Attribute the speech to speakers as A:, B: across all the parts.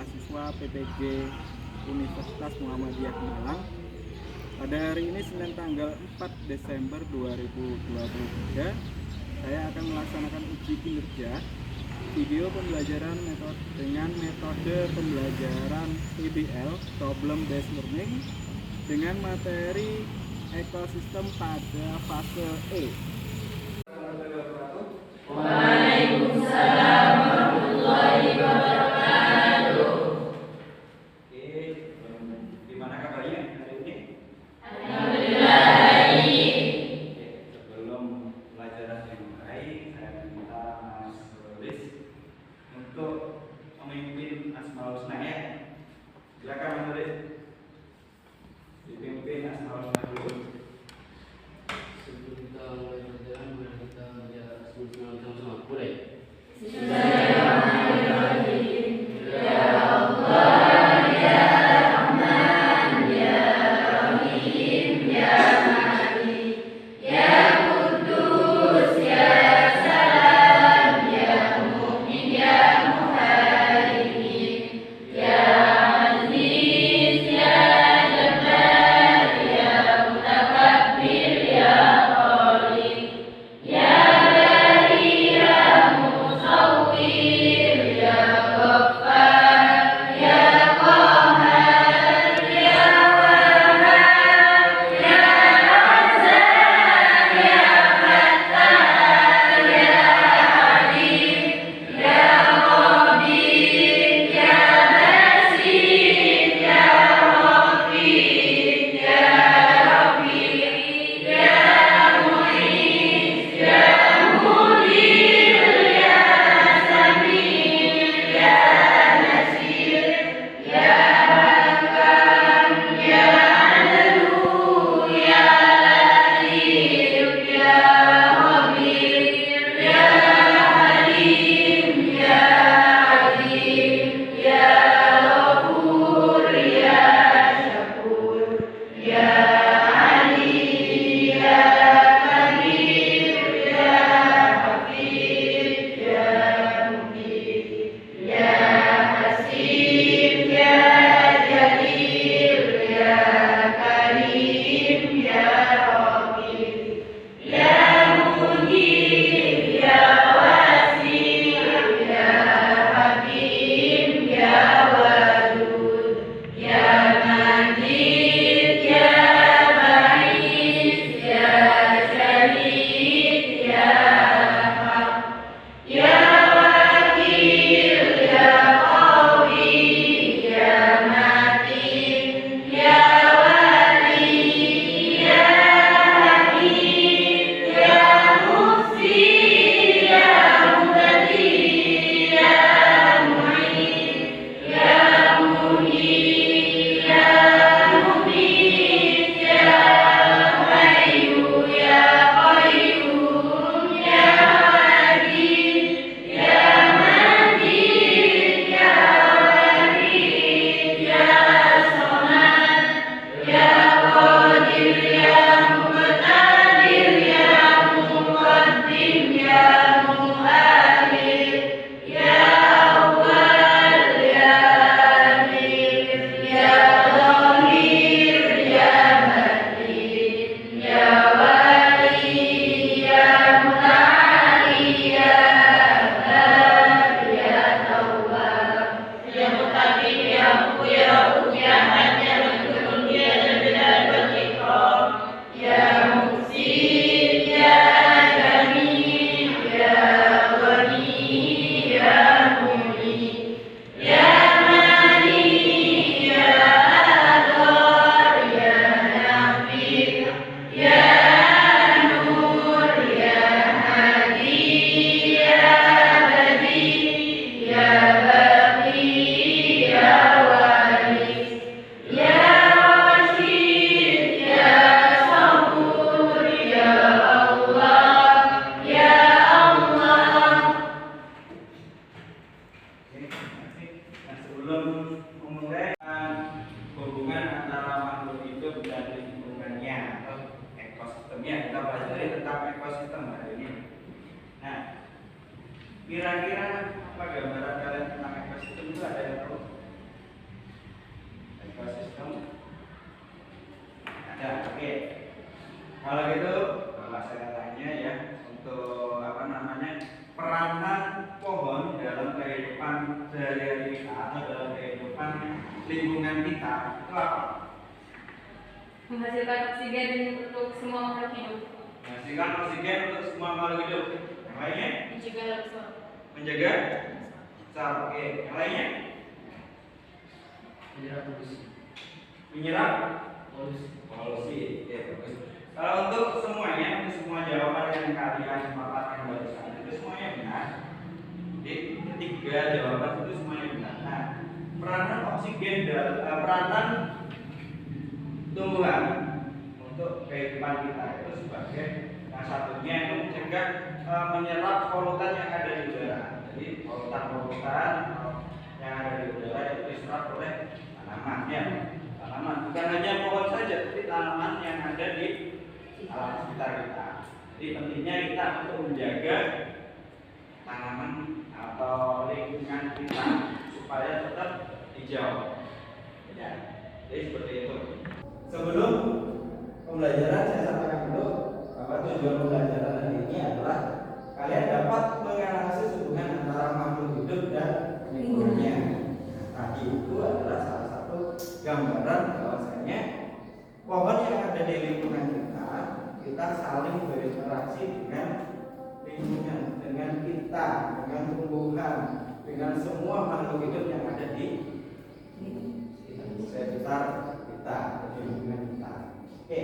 A: mahasiswa PPG Universitas Muhammadiyah Malang. Pada hari ini Senin tanggal 4 Desember 2023, saya akan melaksanakan uji kinerja video pembelajaran dengan metode pembelajaran PBL (Problem Based Learning) dengan materi ekosistem pada fase E.
B: Waalaikumsalam warahmatullahi wabarakatuh.
C: Oke, gimana kabarnya hari ini?
B: Alhamdulillah baik.
C: Oke, sebelum pelajaran yang baik, saya minta Mas Rolis untuk memimpin Asmaul Husna ya. Silakan Mas Rolis. Dipimpin Asmaul Husna dulu.
D: Sebelum kita mulai pelajaran, boleh kita baca Asmaul Husna sama-sama? Boleh?
B: Bismillahirrahmanirrahim. Ya Allah, ya Rahman, ya Rahim, ya Malik, ya Kudus, ya Salam, ya Mu'min, ya Muhaimin, ya Aziz, ya Jabbar, ya Mutakabbir, ya Khaliq, ya Bari, ya Musawwir, ya Ghaffar, ya Qahhar, ya Wahhab, ya Razzaq, ya Fattah, ya Alim, ya Khabir, ya Basir, ya Rafiq, ya Rafiq, ya Mu'izz, ya Mudhil, ya Sami', ya Nasir, ya Hakam, ya Adlu, ya Latif, ya Khabir, ya Halim, ya Alim, ya Ghafur, ya Syakur, ya Ali, ya Kabir, ya Hafid, ya Mujib, ya Hasib, ya Jalil, ya Karim, ya Raqib, ya Mujib, ya Wasi', ya Hakim, ya Wadud, ya Majid, ya Ba'is, ya Syahid, ya Haq, ya Wakil, ya Qawi, ya Matin, ya Wali, ya Hakim, ya Muhsi, ya Muhtadi, ya Mu'in, ya Muhyi, ya Mumit, ya Hayyu, ya Qayyum, ya Wajid, ya Majid, ya Wahid, ya Samad, ya Qadir, ya Muqtadir, ya Muqaddim, ya Muakhir, ya Awwal, ya Akhir, ya Zahir, ya Batin, ya Wali, ya Muta'ali, ya Wahhab, ya Tawwab, ya Mutakin, ya Mu'min, ya Rauf, ya Hajjal, ya Jalal wal Ikram, ya Muhsin, ya Jamil, ya Ghani, ya Mu'min, ya Mani, ya Adhar, ya Nafi', ya Nur, ya Hadi, ya Badi, ya Baqi, ya Waris, ya Rashid, ya Sabur, ya Allah, ya Allah.
C: Oke, terima kasih. Nah, sebelum memulai hubungan antara makhluk hidup dan lingkungannya atau ekosistemnya, kita pelajari tentang ekosistem hari ini. Nah, kira-kira apa gambaran kalian tentang ekosistem itu ada yang tahu? Kalau gitu, Bapak saya tanya ya, untuk apa namanya peranan pohon dalam kehidupan sehari-hari kita atau dalam kehidupan lingkungan kita itu apa?
B: Menghasilkan oksigen untuk semua makhluk hidup.
C: Menghasilkan oksigen untuk semua makhluk hidup. Yang lainnya?
B: Mencegah longsor.
C: Menjaga besar. Oke. Yang lainnya?
D: menyerap polusi.
C: Menyerap
D: Polusi.
C: polusi. Oke, bagus. Kalau untuk semuanya, untuk semua jawaban yang kalian paparkan barusan itu semuanya benar. Jadi ketiga jawaban itu semuanya benar. Nah, peranan oksigen peranan tumbuhan untuk kehidupan kita itu sebagai yang satunya itu mencegah menyerap polutan yang ada di udara. Jadi polutan yang ada di udara itu diserap oleh tanaman ya. Tanaman bukan hanya pohon saja, tapi tanaman yang ada di alam sekitar kita. Jadi pentingnya kita untuk menjaga tanaman atau lingkungan kita supaya tetap hijau. Ya, jadi seperti itu. Sebelum pembelajaran saya sampaikan dulu bahwa tujuan pembelajaran hari ini adalah kalian dapat menganalisis hubungan antara makhluk hidup dan lingkungannya. Tadi itu adalah salah satu gambaran bahwasanya pohon yang ada di lingkungan kita saling berinteraksi dengan lingkungan, dengan kita, dengan tumbuhan, dengan semua makhluk hidup yang ada di sekitar kita, di lingkungan kita. Oke.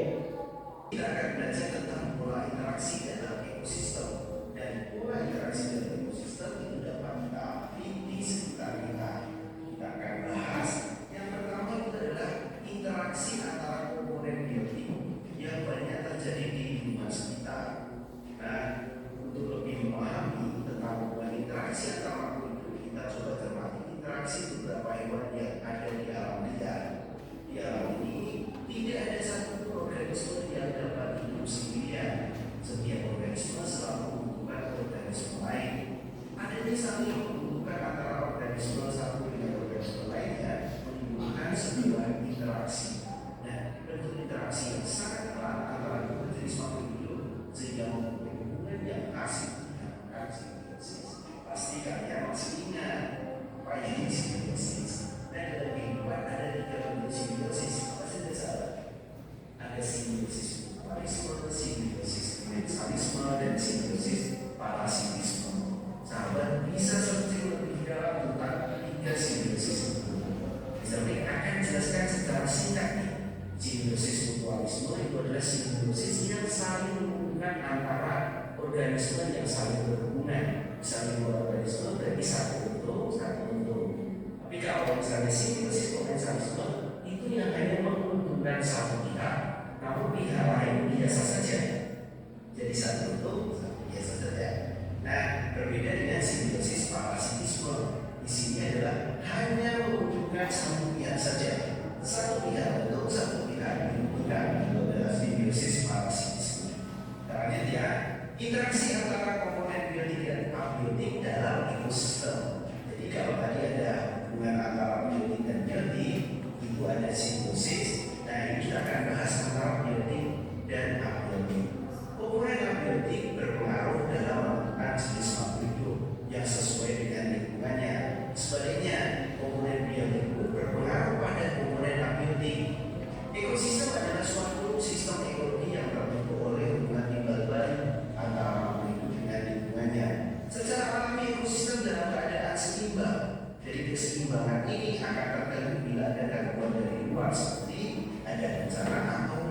E: Kita akan belajar tentang pola interaksi dalam ekosistem, dan pola interaksi dalam ekosistem itu dapat kita amati di sekitar kita. Kita akan bahas yang pertama itu adalah interaksi antara komponen biotik yang banyak terjadi di lingkungan sekitar. Nah, untuk lebih memahami tentang hubungan interaksi antara makhluk hidup, kita coba cermati interaksi beberapa hewan yang ada di alam liar. Di alam ini tidak ada satu organisme yang dapat hidup sendirian. Setiap organisme selalu membutuhkan organisme lain. Adanya saling membutuhkan antara organisme satu dengan organisme lainnya menimbulkan sebuah interaksi. Nah, bentuk interaksi yang sangat erat antara dua jenis makhluk hidup sehingga mempunyai hubungan yang asik dinamakan simbiosis. Pasti kalian masih ingat apa ini simbiosis? Nah, dalam kehidupan ada 3 bentuk simbiosis. Apa saja sahabat? Ada simbiosis mutualisme, simbiosis komensalisme, dan simbiosis parasitisme. Sahabat bisa searching lebih dalam tentang 3 simbiosis itu. Saya akan jelaskan secara singkat nih. Simbiosis mutualisme itu adalah simbiosis yang saling menghubungkan antara organisme yang saling berhubungan. Misalnya organisme berarti satu bentuk, satu bentuk. Tapi kalau misalnya simbiosis komensalisme itu yang hanya menguntungkan satu pihak, namun pihak lain biasa saja. Jadi satu bentuk, satu biasa saja. Nah, berbeda dengan simbiosis parasitisme. Isinya adalah hanya menguntungkan satu pihak saja. Satu pihak bentuk, satu pihak diuntungkan. Itu adalah simbiosis parasitisme. Kita lihat ya, interaksi antara komponen biotik dan abiotik dalam ekosistem. Jadi kalau tadi ada hubungan antara biotik dan biotik, itu ada simbiosis. Nah, ini kita akan bahas antara biotik dan abiotik. Komponen abiotik berpengaruh dalam menentukan jenis makhluk hidup yang sesuai dengan lingkungannya. Sebaliknya, komponen biotik pun berpengaruh pada komponen abiotik. Ekosistem adalah suatu sistem ekologi yang terbentuk oleh hubungan timbal balik antara makhluk hidup dengan lingkungannya. Secara alami ekosistem dalam keadaan seimbang. Jadi keseimbangan ini akan terganggu bila ada gangguan dari luar seperti ada bencana atau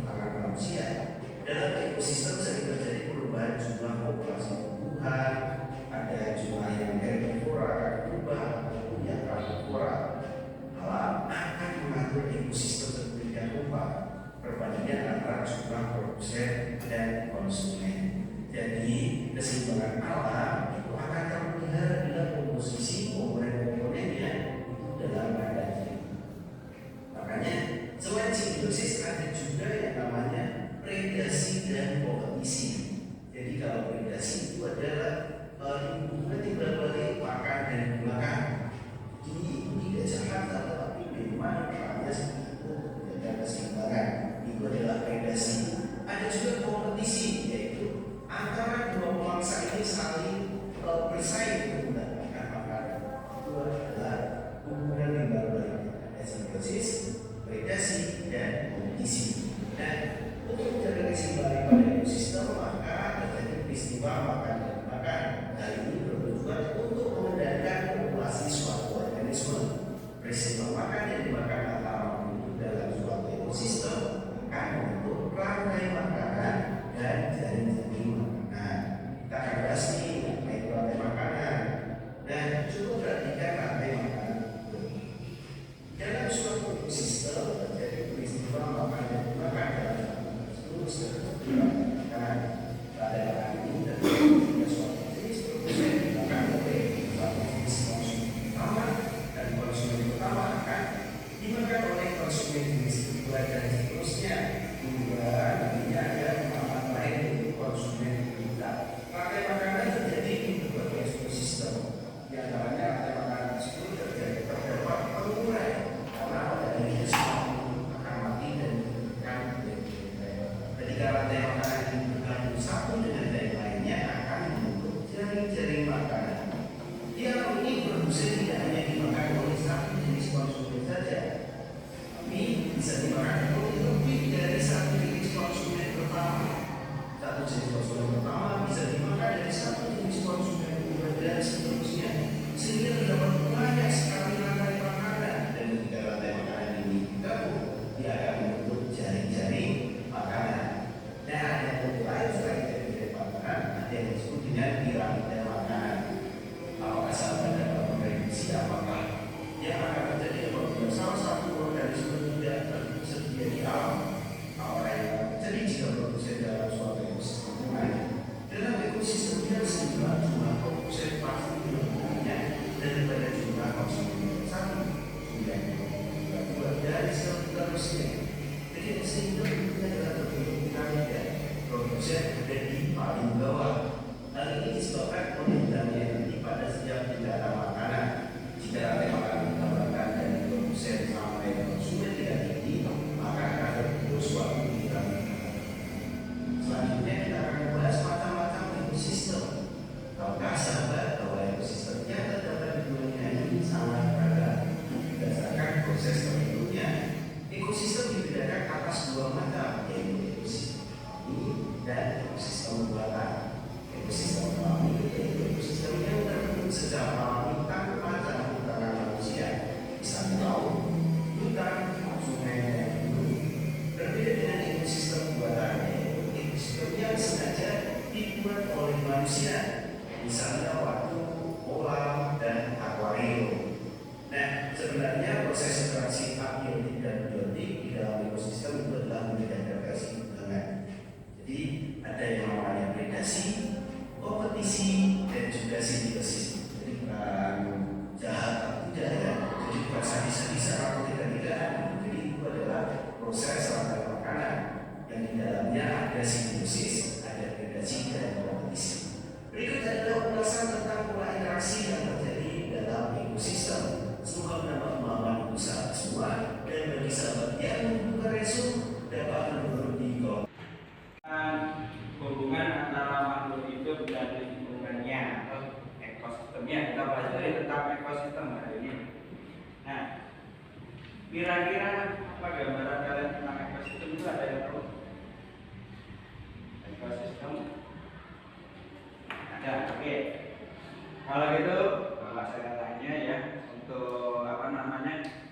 E: tangan manusia. Dalam ekosistem sering terjadi perubahan jumlah populasi tumbuhan, ada jumlah yang herbivora akan berubah ataupun yang karnivora. Alam akan mengatur ekosistem sedemikian rupa perbandingan antara jumlah produsen dan konsumen. Jadi keseimbangan alam itu akan terpelihara bila komposisi komponen-komponennya itu dalam keadaan sehat. Makanya selain simbiosis ada juga yang namanya predasi dan kompetisi. Jadi kalau predasi itu adalah hubungan timbal balik makan dan dimakan. Ini tidak jahat tetapi memang hanya seperti itu menjaga keseimbangan. Itu adalah predasi. Ada juga simbiosis, predasi, dan kompetisi. Nah, untuk menjaga keseimbangan pada ekosistem, maka terjadi peristiwa makan dan makan. Hal ini bertujuan untuk mengendalikan populasi suatu organisme. Peristiwa makan yang dimakan antara makhluk dalam suatu ekosistem akan membentuk rantai makanan dan jaring-jaring makanan. Kita akan bahas nih mengenai rantai makanan. Nah, coba perhatikan rantai makanan. Dalam suatu ekosistem terjadi peristiwa makan dan makan dalam terus makanan. Pada makanan ini terjadi suatu jenis produsen dimakan oleh suatu jenis konsumen utama, dan konsumen utama akan dimakan oleh konsumen jenis kedua dan seterusnya hingga nantinya ada pemahaman lain untuk konsumen kita. Rantai makanan terjadi di berbagai ekosistem. Di antaranya rantai makanan tersebut terjadi terdapat pengurai karena pada akhirnya semua akan mati dan diberikan ketika rantai makanan ini bergabung satu dengan yang lainnya akan membentuk jaring-jaring makanan. Yang ini produsen tidak hanya dimakan oleh satu jenis konsumen saja, tapi bisa dimakan oleh lebih dari satu jenis konsumen pertama. Satu jenis konsumen pertama bisa dimakan dari satu jenis konsumen kedua dan seterusnya, sehingga terdapat banyak sekali rantai makanan. Dan ketika rantai makanan ini digabung, dia akan membentuk jaring-jaring makanan. Nah, ada bentuk lain selain jaring-jaring makanan, ada yang disebut dengan piramida makanan. Apakah sahabat dapat memprediksi apakah yang akan terjadi apabila salah satu organisme tidak tersedia di alam? Apa yang akan terjadi jika produsen dalam suatu ekosistem lain? Dalam ekosistem yang sejumlah jumlah produsen pasti lebih banyak daripada jumlah konsumen yang satu, sudah dibuat dari seterusnya. Jadi sehingga bentuknya adalah berbentuk piramida. Produsen ada di paling bawah. Hal ini disebabkan oleh dinamika pada setiap tingkatan makanan. Jika rantai makanan ditambahkan dari produsen sampai konsumen tidak tinggi, maka akan terbentuk suatu piramida. Selanjutnya kita akan membahas macam-macam ekosistem. Tahukah sahabat bahwa ekosistem yang terdapat di dunia ini sangat beragam? Berdasarkan proses terbentuknya, ekosistem dibedakan atas dua macam, yaitu ekosistem alami dan ekosistem buatan. Ekosistem alami yaitu ekosistem yang terbentuk secara alami tanpa campur tangan manusia, misalnya laut, hutan, sungai, dan gunung. Berbeda dengan ekosistem buatan, yaitu ekosistem yang sengaja dibuat oleh manusia, misalnya waduk, kolam, dan akuarium. Nah, sebenarnya proses interaksi abiotik dan biotik di dalam ekosistem itu adalah berdasarkan undangan. Jadi ada yang namanya predasi, kompetisi, dan juga simbiosis. Jadi bukan jahat atau tidak ya. Jadi bukan sadis-sadisan atau tidak-tidak. Jadi itu adalah proses rantai makanan yang di dalamnya ada simbiosis, ada predasi, dan kompetisi. Berikut adalah ulasan tentang pola interaksi yang terjadi dalam ekosistem. Semoga menambah pemahaman usaha semua, dan bagi sahabat yang membutuhkan resume dapat menurut di kolom.
C: Hubungan antara makhluk hidup dan lingkungannya atau ekosistemnya. Kita pelajari tentang ekosistem hari ini. Nah, kira-kira apa gambaran kalian tentang ekosistem itu ada yang tahu? Ekosistem ada, oke. Kalau gitu, saya tanya ya untuk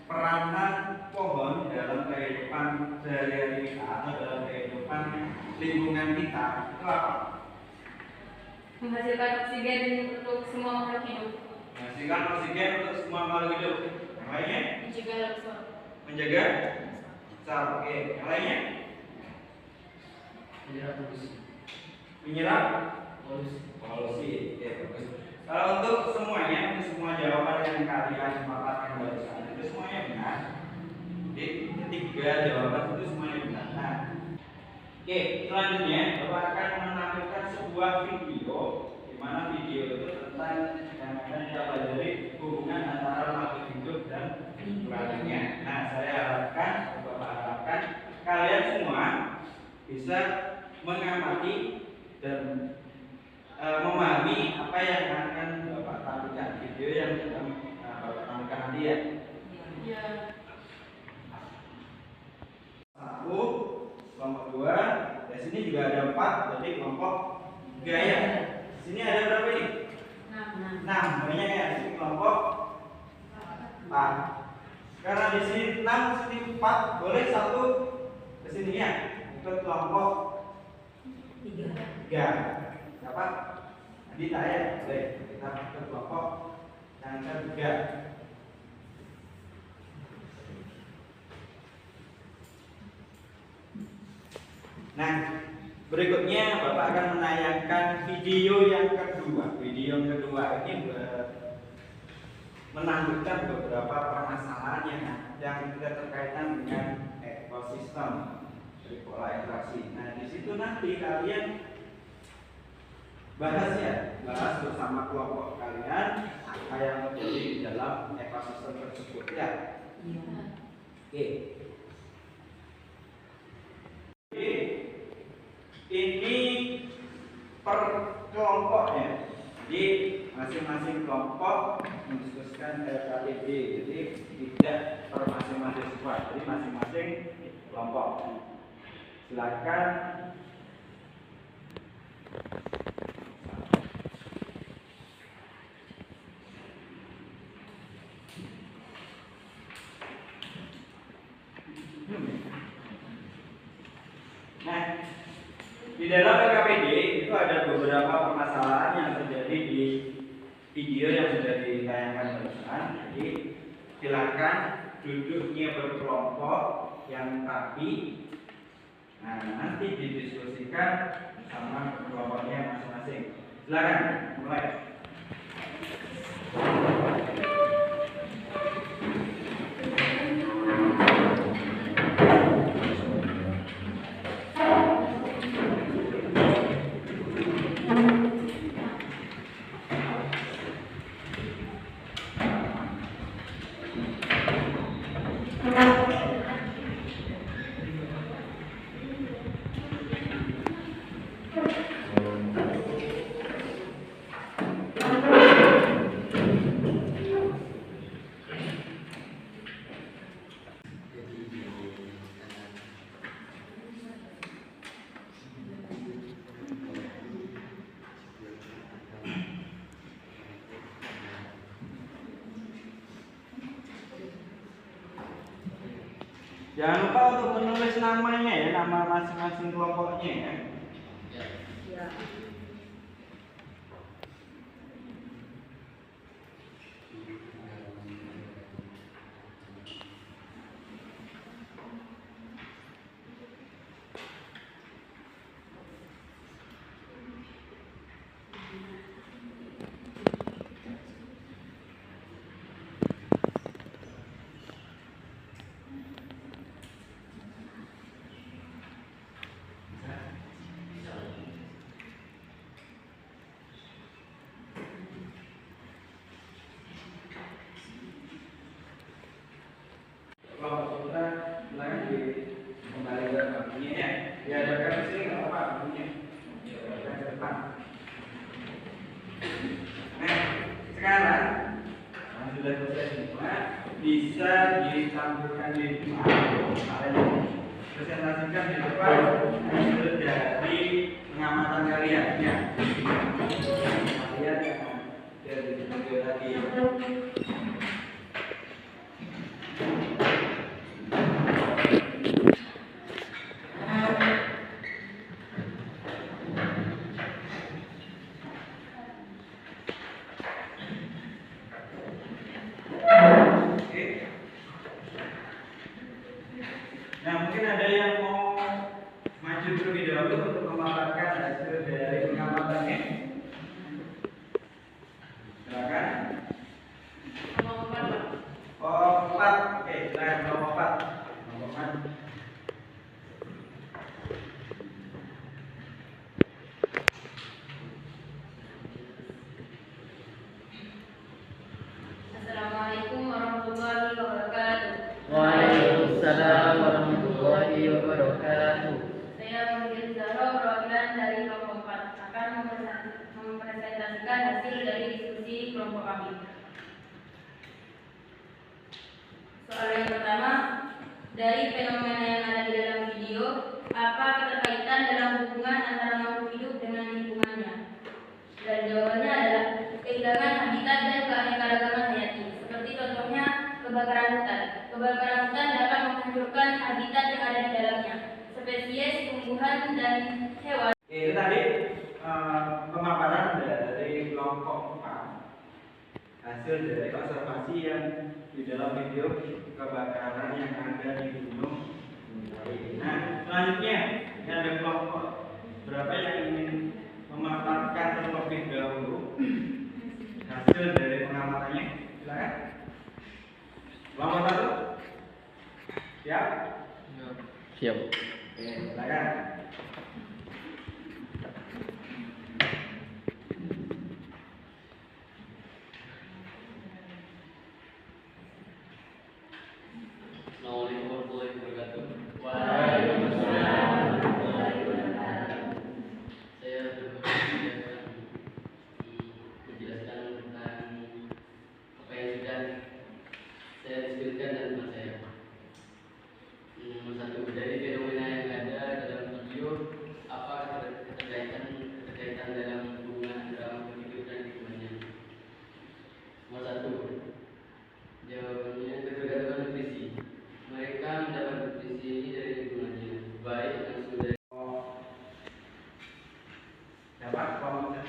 C: peranan pohon dalam kehidupan sehari-hari kita atau dalam kehidupan lingkungan kita itu apa?
B: Menghasilkan oksigen untuk semua makhluk hidup.
C: Menghasilkan oksigen untuk semua makhluk hidup. Yang lainnya?
B: Mencegah longsor.
C: Menjaga besar. Oke. Yang lainnya?
D: Menyerap polusi.
C: Menyerap
D: Polusi.
C: polusi. Oke, bagus. Kalau untuk semuanya, untuk semua jawaban yang kalian paparkan barusan itu semuanya benar. Jadi ketiga jawaban itu semuanya benar. Nah, oke, selanjutnya Bapak akan menampilkan sebuah video di mana video itu tentang yang akan kita pelajari hubungan antara makhluk hidup dan lingkungannya. Nah, Bapak harapkan kalian semua bisa mengamati dan memahami apa yang akan Bapak tampilkan, video yang Bapak tampilkan nanti ya.
B: Ya.
C: 4, berarti kelompok gaya. Sini ada berapa ini? 6. Banyak ya. Di sini kelompok 4. Karena di sini 6, di sini 4, boleh satu ke sini ya. Ikut kelompok 3. Dapat? Nanti ya. Boleh. Kita ikut kelompok yang ketiga. Nah, berikutnya Bapak akan menayangkan video yang kedua. Video yang kedua ini menampilkan beberapa permasalahan yang berkaitan dengan ekosistem dari pola interaksi. Nah, di situ nanti kalian bahas bersama kelompok kalian apa yang terjadi di dalam ekosistem tersebut ya. Oke. Ini per kelompoknya. Jadi masing-masing kelompok mendiskusikan LKPD. Jadi tidak per masing-masing siswa. Jadi masing-masing kelompok. Silakan. Nah, di dalam LKPD itu ada beberapa permasalahan yang terjadi di video yang sudah ditayangkan barusan. Jadi silakan duduknya berkelompok yang rapi. Nah, nanti didiskusikan sama kelompoknya masing-masing. Silakan mulai. Jangan lupa untuk menulis namanya ya, nama masing-masing kelompoknya ya. Kelompok kita silakan kembali ke bagiannya ya. Diadakan di sini nggak apa-apa bagiannya. Diadakan ke depan. Nah, sekarang yang sudah selesai semua bisa ditampilkan di depan. Presentasikan di depan hasil dari pengamatan kalian ya. Kalian dari video tadi. Nah, mungkin ada yang mau maju terlebih dahulu untuk memaparkan hasil dari pengamatannya. Silakan. Kelompok 4. Oke, silakan kelompok 4. Kelompok 4.
B: Assalamualaikum warahmatullahi wabarakatuh.
D: Waalaikumsalam warahmatullahi wabarakatuh.
B: Saya Muhammad Zahra, perwakilan dari kelompok 4, akan mempresentasikan hasil dari diskusi kelompok kami. Soal yang pertama, dari fenomena yang ada di dalam video, apa keterkaitan dalam hubungan antara Dan jawabannya adalah kehilangan habitat dan keanekaragaman hayati. Seperti contohnya kebakaran hutan. Kebakaran hutan dapat menghancurkan habitat yang ada di dalamnya, spesies tumbuhan dan hewan.
C: Itu tadi pemaparan dari kelompok 4, hasil dari observasi yang di dalam video kebakaran yang ada di Gunung Bintang. Nah, selanjutnya ini ada kelompok berapa yang ingin memaparkan terlebih dahulu hasil dari pengamatannya? Silakan. Kelompok 1, siap?
D: Siap.
C: Oke, silakan.
D: Assalamualaikum warahmatullahi wabarakatuh.
B: Waalaikumsalam warahmatullahi wabarakatuh.
D: Saya berkoordinasi akan menjelaskan tentang apa yang sudah saya diskusikan dan teman saya. Nomor 1, dari fenomena yang ada dalam video, apa keterkaitan dalam hubungan antara makhluk hidup dan lingkungannya? Nomor 1, jawabannya ketergantungan nutrisi. Mereka mendapat nutrisi ini dari lingkungannya, baik langsung dari
C: Dapat kelompok mana?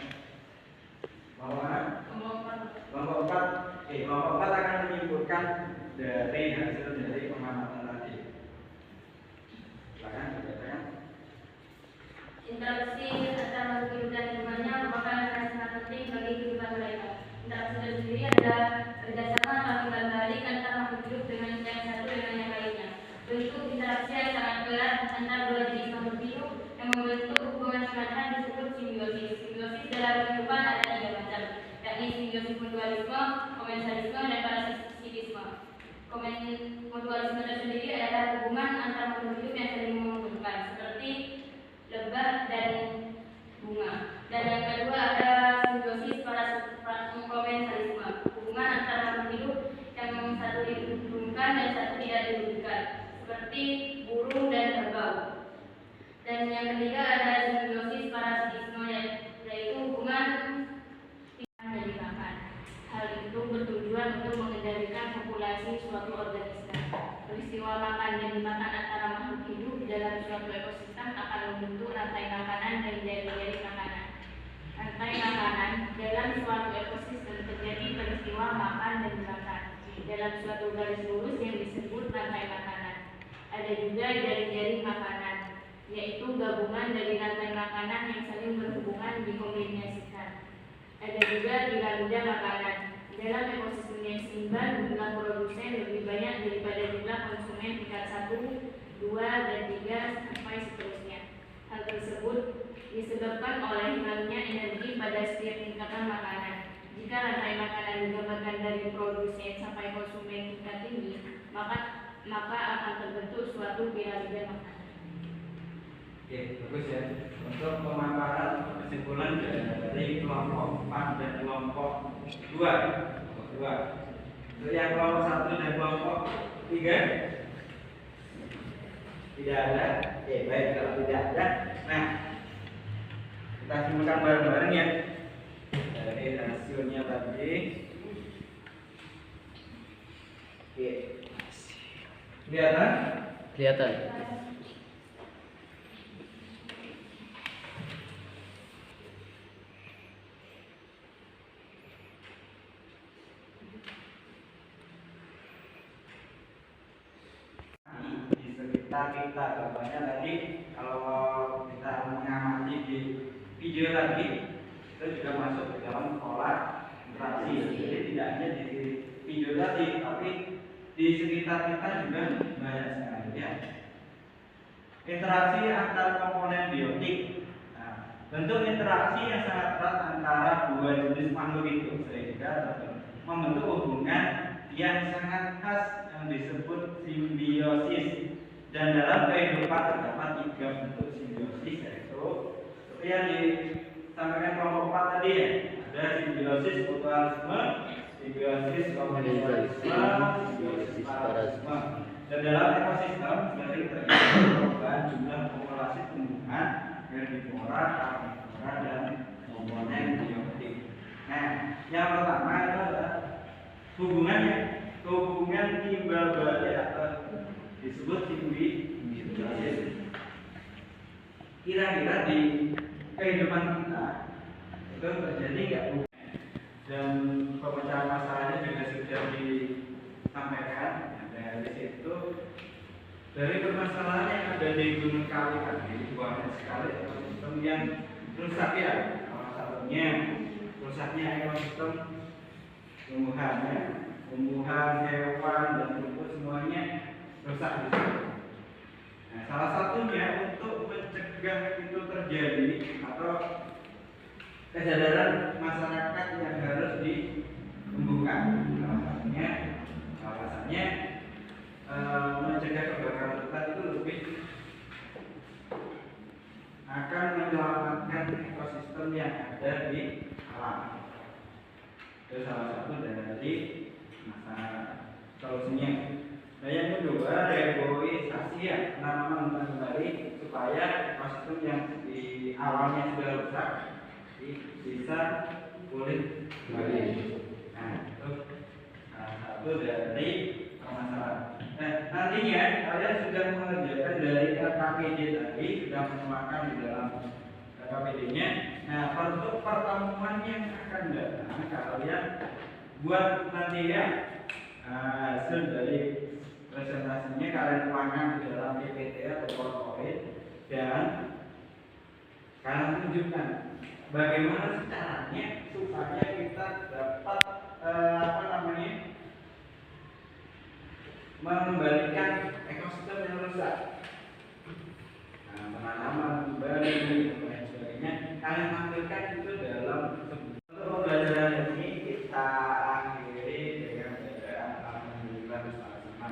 B: Kelompok
C: 4. Kelompok 4 akan menyimpulkan dari hasil dari pengamatan tadi. Silakan dibacakan.
B: interaksi antara makhluk hidup dan lingkungannya merupakan hal yang sangat penting bagi kehidupan mereka. Interaksi itu sendiri adalah kerjasama saling balik antara makhluk hidup dengan yang satu dengan yang lainnya. Bentuk interaksi yang sangat erat antara dua jenis makhluk hidup yang membentuk hubungan semacam disebut simbiosis. Simbiosis dalam kehidupan ada 3 macam, yakni simbiosis mutualisme, komensalisme, dan parasitisme. Mutualisme tersendiri adalah hubungan antara makhluk hidup yang saling menguntungkan, seperti lebah dan bunga. Dan yang kedua ada simbiosis komensalisme, hubungan antara makhluk hidup yang satu diuntungkan dan satu tidak diuntungkan, seperti burung dan kerbau. Dan yang ketiga ada simbiosis parasitisme, yaitu hubungan yang dimakan. Hal itu bertujuan untuk mengendalikan populasi suatu organisme. Peristiwa makan dan dimakan antara makhluk hidup dalam suatu ekosistem akan membentuk rantai makanan dan jari-jari makanan. Rantai makanan dalam suatu ekosistem terjadi peristiwa makan dan dimakan dalam suatu garis lurus yang disebut rantai makanan. Ada juga jari-jari makanan, yaitu gabungan dari rantai makanan yang saling berhubungan dikombinasikan. Ada juga piramida makanan. Dalam ekosistem yang seimbang, jumlah produsen lebih banyak daripada jumlah konsumen tingkat 1, 2, dan 3, sampai seterusnya. Hal tersebut disebabkan oleh hilangnya energi pada setiap tingkatan makanan. Jika rantai makanan digambarkan dari produsen sampai konsumen tingkat tinggi, maka akan terbentuk suatu piramida makanan.
C: Oke, bagus ya. Untuk pemaparan kesimpulan dari kelompok 4 dan kelompok 2. Untuk yang kelompok 1 dan kelompok 3 tidak ada. Baik, kalau tidak ada, nah kita simpulkan bareng-bareng ya dari hasilnya tadi. Oke, kelihatan?
D: kelihatan.
C: Di sekitar kita, contohnya tadi kalau kita mengamati di video tadi itu juga masuk ke dalam pola interaksi. Jadi tidak hanya di video tadi, tapi di sekitar kita juga banyak sekali ya. Interaksi antar komponen biotik. Nah, bentuk interaksi yang sangat erat antara dua jenis makhluk hidup sehingga membentuk hubungan yang sangat khas yang disebut simbiosis. Dan dalam kehidupan terdapat 3 bentuk simbiosis, yaitu seperti yang disampaikan kelompok 4 tadi ya, ada simbiosis mutualisme, simbiosis komensalisme, simbiosis parasitisme. Dan dalam ekosistem sering terjadi perubahan jumlah populasi tumbuhan, herbivora, karnivora, dan komponen biotik. Nah, yang pertama itu adalah hubungannya, hubungan timbal balik atau disebut simbiosis. Kira-kira di kehidupan kita itu terjadi nggak? Dan pemecahan masalahnya juga sudah disampaikan. Nah, dari situ, dari permasalahan yang ada di Gunung Kawi tadi, banyak sekali ekosistem yang rusak ya. Salah satunya rusaknya ekosistem tumbuhannya, tumbuhan, hewan, dan rumput semuanya rusak di situ. Nah, salah satunya untuk mencegah itu terjadi atau kesadaran masyarakat yang harus ditumbuhkan. Alasannya mencegah kebakaran hutan itu lebih akan menyelamatkan ekosistem yang ada di alam. Itu salah satu dari solusinya. Nah, yang kedua, reboisasi ya, penanaman hutan kembali supaya ekosistem yang di awalnya sudah rusak bisa pulih kembali. Nah, itu salah satu dari permasalahan. Nah, nantinya kalian sudah mengerjakan dari KPD tadi, sudah menuangkan di dalam KPD-nya. Nah, untuk pertemuan yang akan datang, kalian buat nanti ya hasil dari presentasinya kalian tuangkan di dalam PPT atau PowerPoint dan kalian tunjukkan bagaimana caranya supaya kita dapat mengembalikan ekosistem yang rusak. Nah, penanaman kembali dan lain sebagainya kalian tampilkan itu dalam pembelajaran ini. Kita akhiri dengan bacaan alhamdulillah bersama-sama.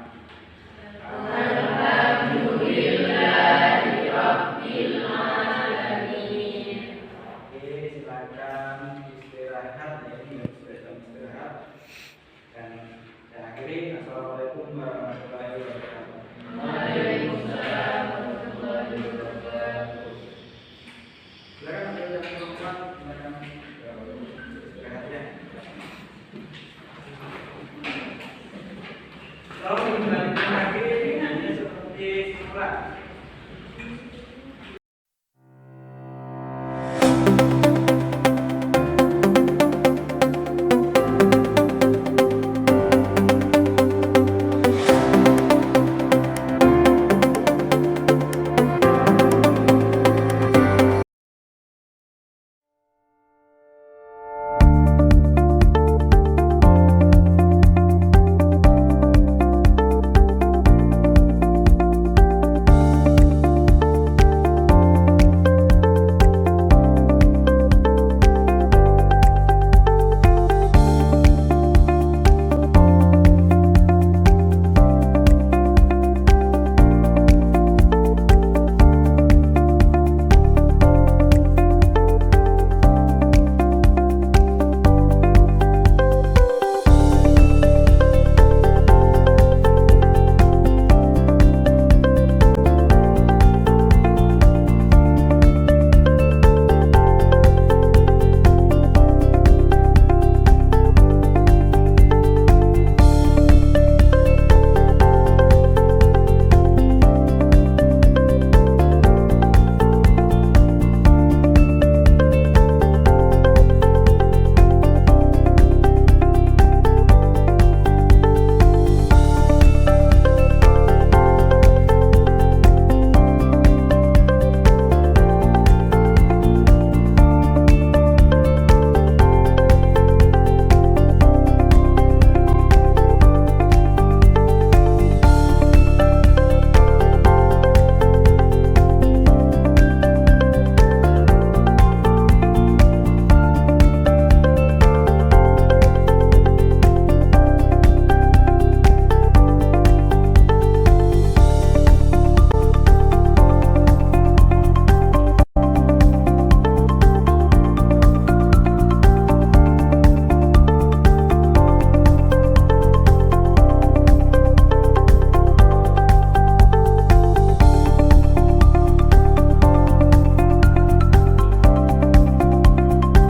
B: Alhamdulillahirabbil alamin.
C: Oke, silakan istirahat ya, ini sudah jam istirahat. Dan saya akhiri, assalamualaikum warahmatullahi wabarakatuh.
B: Waalaikumsalam warahmatullahi wabarakatuh.
C: Silakan ada yang perempuan, silakan istirahat ya. Kalau kembali lagi hanya seperti semula.